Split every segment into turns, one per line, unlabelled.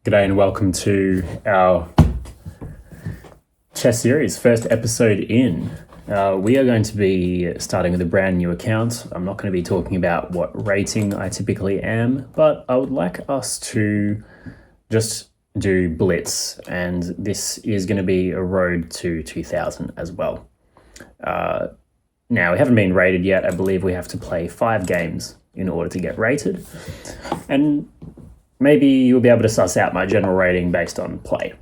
G'day and welcome to our chess series, first episode in. We are going to be starting with a brand new account. I'm not going to be talking about what rating I typically am, but I would like us to just do Blitz, and this is going to be a road to 2000 as well. Now, we haven't been rated yet. I believe we have to play 5 games in order to get rated, and maybe you'll be able to suss out my general rating based on play.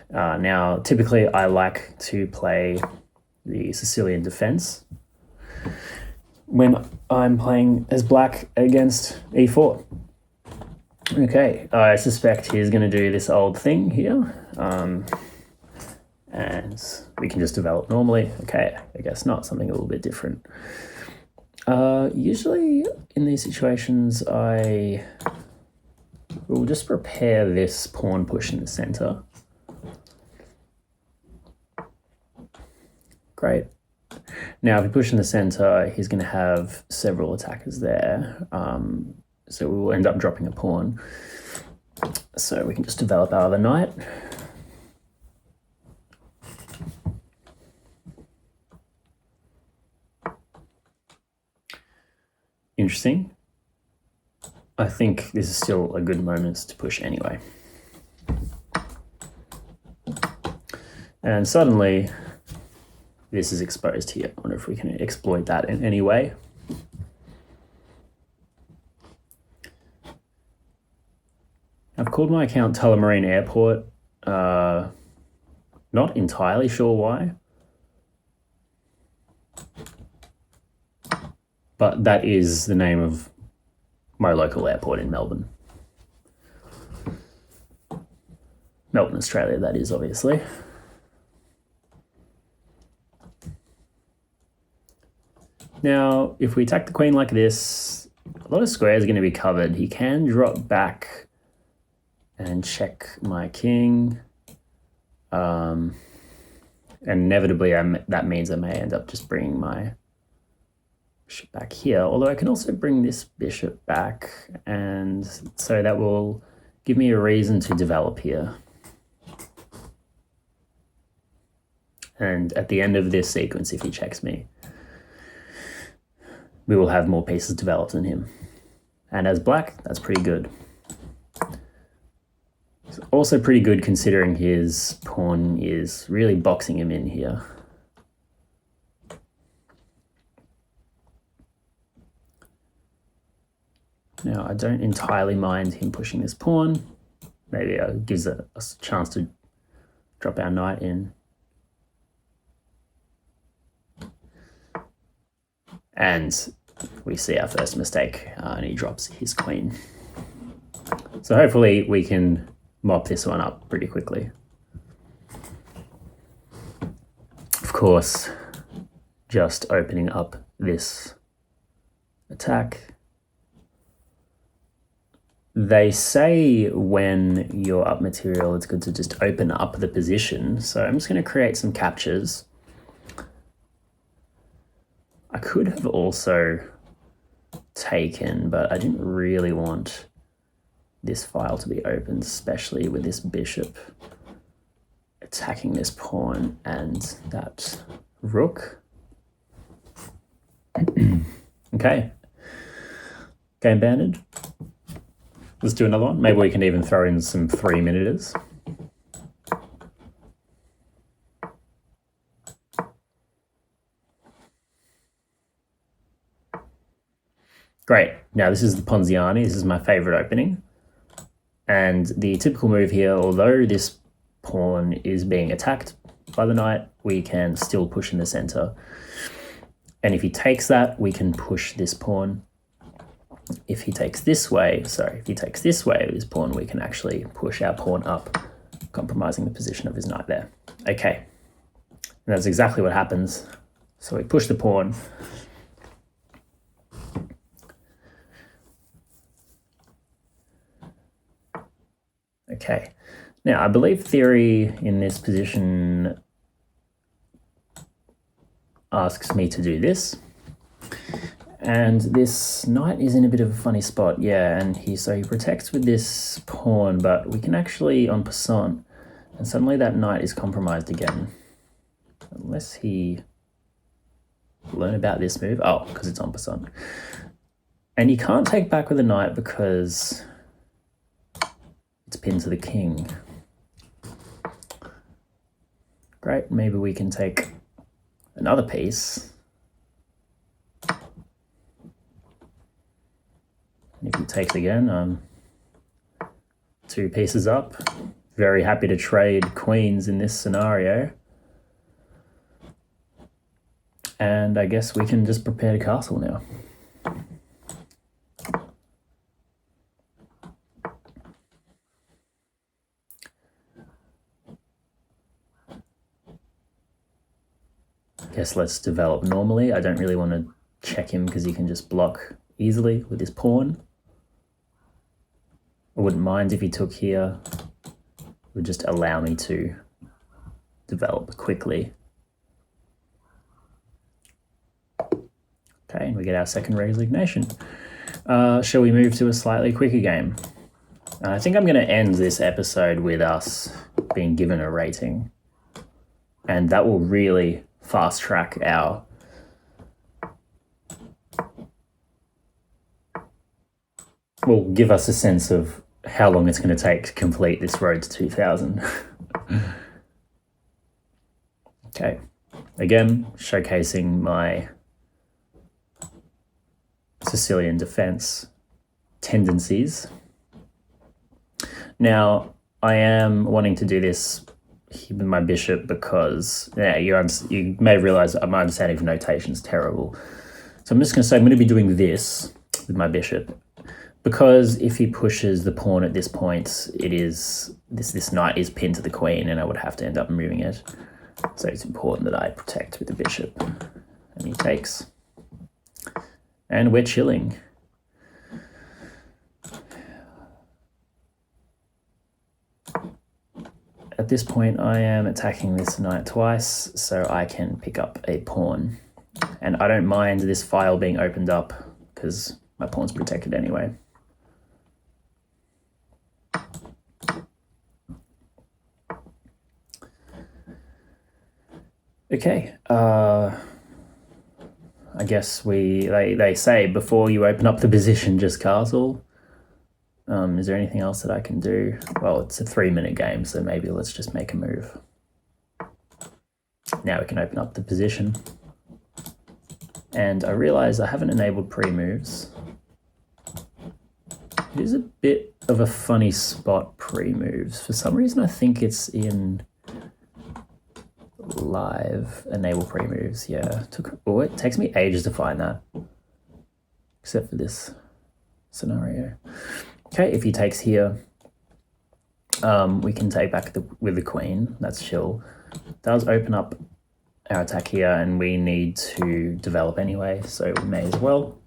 Now, typically I like to play the Sicilian defense when I'm playing as black against e4. Okay, I suspect he's going to do this old thing here. And we can just develop normally. Okay, I guess not, something a little bit different. Usually in these situations we'll just prepare this pawn push in the center. Great. Now, if we push in the center, he's going to have several attackers there. So we will end up dropping a pawn. So we can just develop our other knight. Interesting. I think this is still a good moment to push anyway. And suddenly, this is exposed here. I wonder if we can exploit that in any way. I've called my account Tullamarine Airport. Not entirely sure why. But that is the name of my local airport in Melbourne. Melbourne, Australia, that is, obviously. Now, if we attack the queen like this, a lot of squares are going to be covered. He can drop back and check my king. And inevitably, that means I may end up just bringing my bishop back here, although I can also bring this bishop back, and so that will give me a reason to develop here. And at the end of this sequence, if he checks me, we will have more pieces developed than him. And as black, that's pretty good. It's also pretty good considering his pawn is really boxing him in here. Now, I don't entirely mind him pushing this pawn. Maybe it gives a chance to drop our knight in. And we see our first mistake, and he drops his queen. So hopefully we can mop this one up pretty quickly. Of course, just opening up this attack. They say when you're up material, it's good to just open up the position. So I'm just going to create some captures. I could have also taken, but I didn't really want this file to be opened, especially with this bishop attacking this pawn and that rook. Okay. Game banded. Let's do another one. Maybe we can even throw in some 3-minuters. Great. Now this is the Ponziani. This is my favorite opening. And the typical move here, although this pawn is being attacked by the knight, we can still push in the center. And if he takes that, we can push this pawn. If he takes this way, with his pawn, we can actually push our pawn up, compromising the position of his knight there. Okay, and that's exactly what happens. So we push the pawn. Okay, now I believe theory in this position asks me to do this. And this knight is in a bit of a funny spot, yeah, and he protects with this pawn, but we can actually en passant, and suddenly that knight is compromised again. Unless he learn about this move. Oh, because it's en passant. And you can't take back with a knight because it's pinned to the king. Great, maybe we can take another piece. If he takes again, 2 pieces up. Very happy to trade queens in this scenario. And I guess we can just prepare to castle now. Guess let's develop normally. I don't really want to check him because he can just block easily with his pawn. I wouldn't mind if he took here. It would just allow me to develop quickly. Okay, and we get our second resignation. Shall we move to a slightly quicker game? I think I'm going to end this episode with us being given a rating. And that will really fast track our will give us a sense of how long it's going to take to complete this road to 2000. Okay, again, showcasing my Sicilian defense tendencies. Now, I am wanting to do this with my bishop because you may realize my understanding of notation is terrible. So I'm just going to say I'm going to be doing this with my bishop because if he pushes the pawn at this point, it is this knight is pinned to the queen and I would have to end up moving it. So it's important that I protect with the bishop. And he takes. And we're chilling. At this point, I am attacking this knight twice, so I can pick up a pawn. And I don't mind this file being opened up, because my pawn's protected anyway. Okay, I guess they say before you open up the position, just castle. Is there anything else that I can do? Well, it's a 3-minute game, so maybe let's just make a move. Now we can open up the position. And I realize I haven't enabled pre-moves. It is a bit of a funny spot, pre-moves. For some reason, I think it's in live enable pre-moves. Yeah, it takes me ages to find that. Except for this scenario. Okay, if he takes here, we can take back with the queen. That's chill. Does open up our attack here, and we need to develop anyway, so we may as well.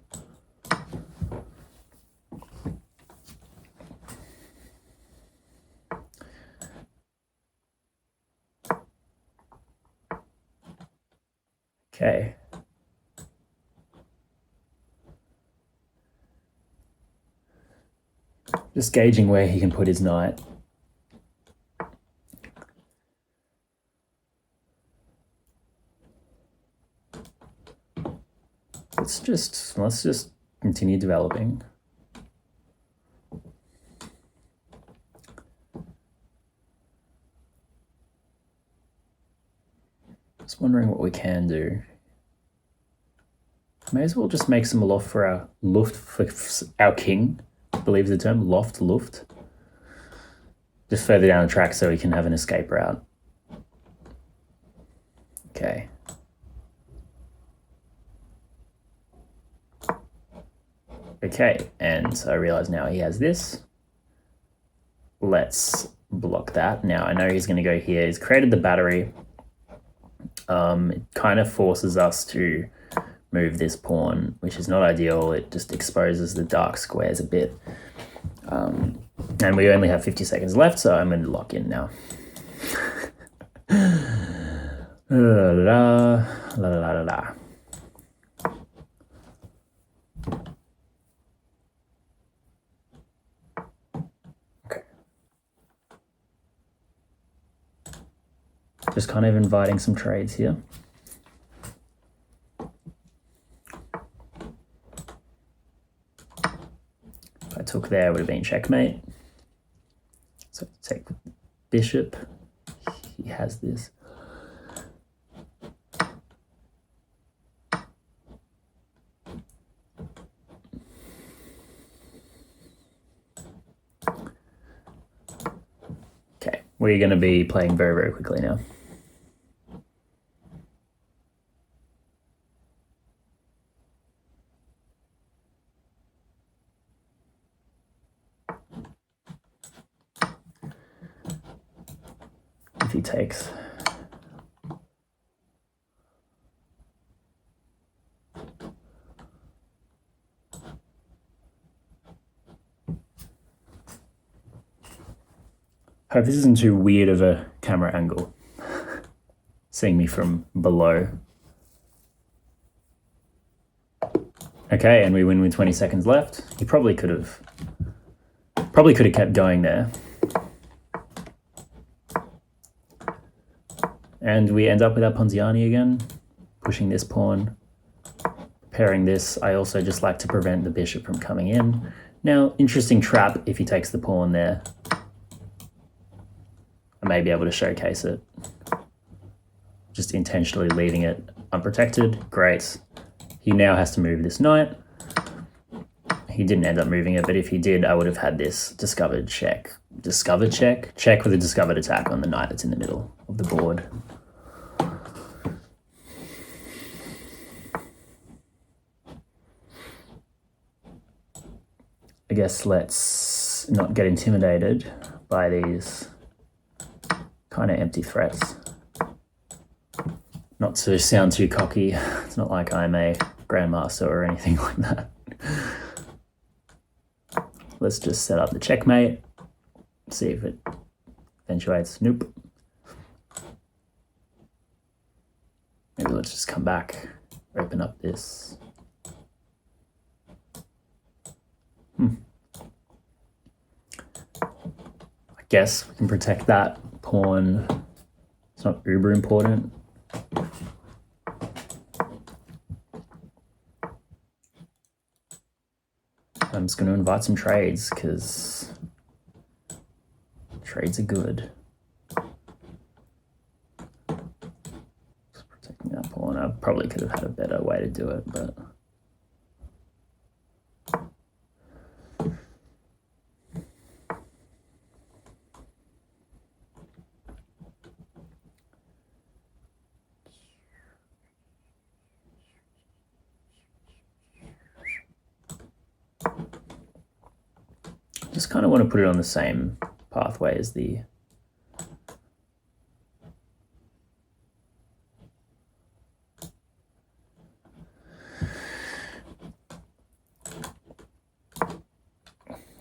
Okay. Just gauging where he can put his knight. Let's just continue developing. Just wondering what we can do. May as well just make some loft for our king. I believe the term loft. Just further down the track so we can have an escape route. Okay. Okay, and I realize now he has this. Let's block that. Now I know he's going to go here. He's created the battery. It kind of forces us to move this pawn, which is not ideal. It just exposes the dark squares a bit. And we only have 50 seconds left, so I'm going to lock in now. La, la, la, la, la, la. Just kind of inviting some trades here. If I took there, it would have been checkmate. So take bishop. He has this. Okay, we're going to be playing very, very quickly now. If he takes. Hope this isn't too weird of a camera angle. Seeing me from below. Okay, and we win with 20 seconds left. He probably could have kept going there. And we end up with our Ponziani again, pushing this pawn, pairing this. I also just like to prevent the bishop from coming in. Now, interesting trap if he takes the pawn there. I may be able to showcase it. Just intentionally leaving it unprotected. Great. He now has to move this knight. He didn't end up moving it, but if he did, I would have had this discovered check. Discovered check? Check with a discovered attack on the knight that's in the middle of the board. I guess let's not get intimidated by these kind of empty threats. Not to sound too cocky, it's not like I'm a grandmaster or anything like that. Let's just set up the checkmate, see if it eventuates. Nope. Maybe let's just come back, open up this. I guess we can protect that pawn. It's not uber important. I'm just going to invite some trades because trades are good. Just protecting that pawn. I probably could have had a better way to do it, but just kind of want to put it on the same pathway as the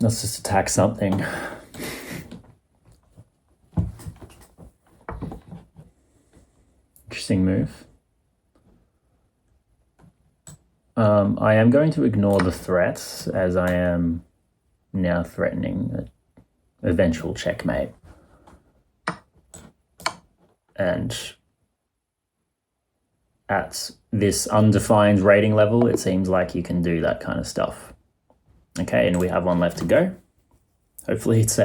let's just attack something. Interesting move. I am going to ignore the threats as I am now threatening an eventual checkmate. And at this undefined rating level, it seems like you can do that kind of stuff. Okay, and we have one left to go. Hopefully it's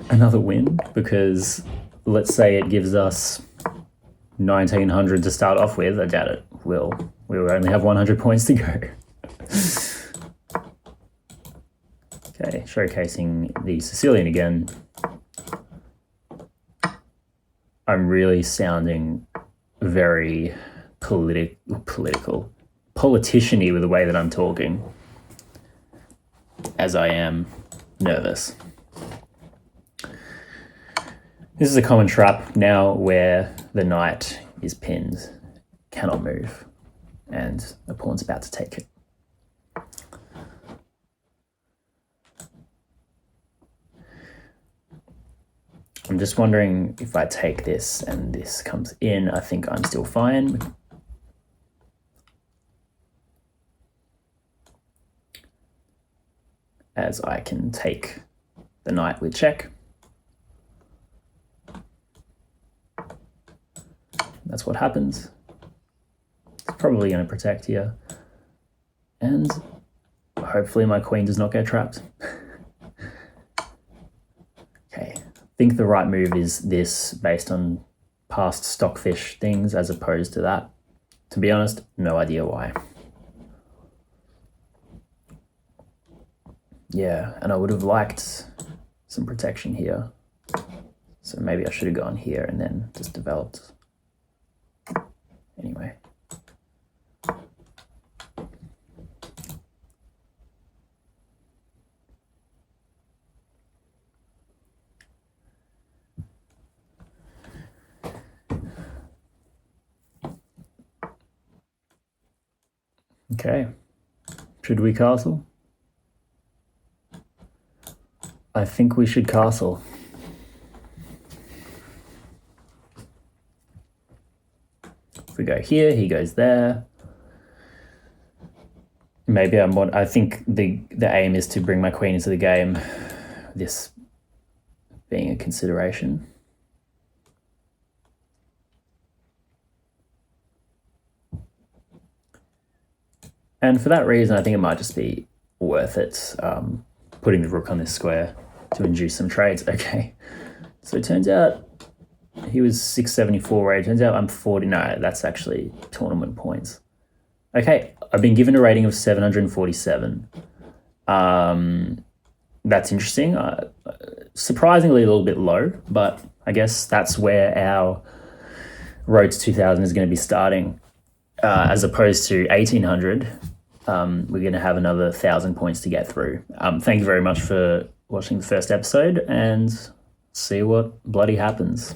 another win, because let's say it gives us 1900 to start off with. I doubt it will. We will only have 100 points to go. Okay, showcasing the Sicilian again. I'm really sounding very politician-y with the way that I'm talking, as I am nervous. This is a common trap now where the knight is pinned, cannot move, and the pawn's about to take it. I'm just wondering if I take this and this comes in, I think I'm still fine. As I can take the knight with check. that's what happens. It's probably going to protect here. And hopefully my queen does not get trapped. Okay, I think the right move is this based on past stockfish things as opposed to that. To be honest, no idea why. Yeah, and I would have liked some protection here. So maybe I should have gone here and then just developed. Anyway. Okay, should we castle? I think we should castle. If we go here, he goes there. Maybe I think the aim is to bring my queen into the game, this being a consideration. And for that reason, I think it might just be worth it putting the rook on this square to induce some trades. Okay, so it turns out he was 674 rating. Turns out I'm 40. No, that's actually tournament points. Okay, I've been given a rating of 747. That's interesting. Surprisingly a little bit low, but I guess that's where our road to 2000 is going to be starting. As opposed to 1800, we're going to have another 1,000 points to get through. Thank you very much for watching the first episode, and see what bloody happens.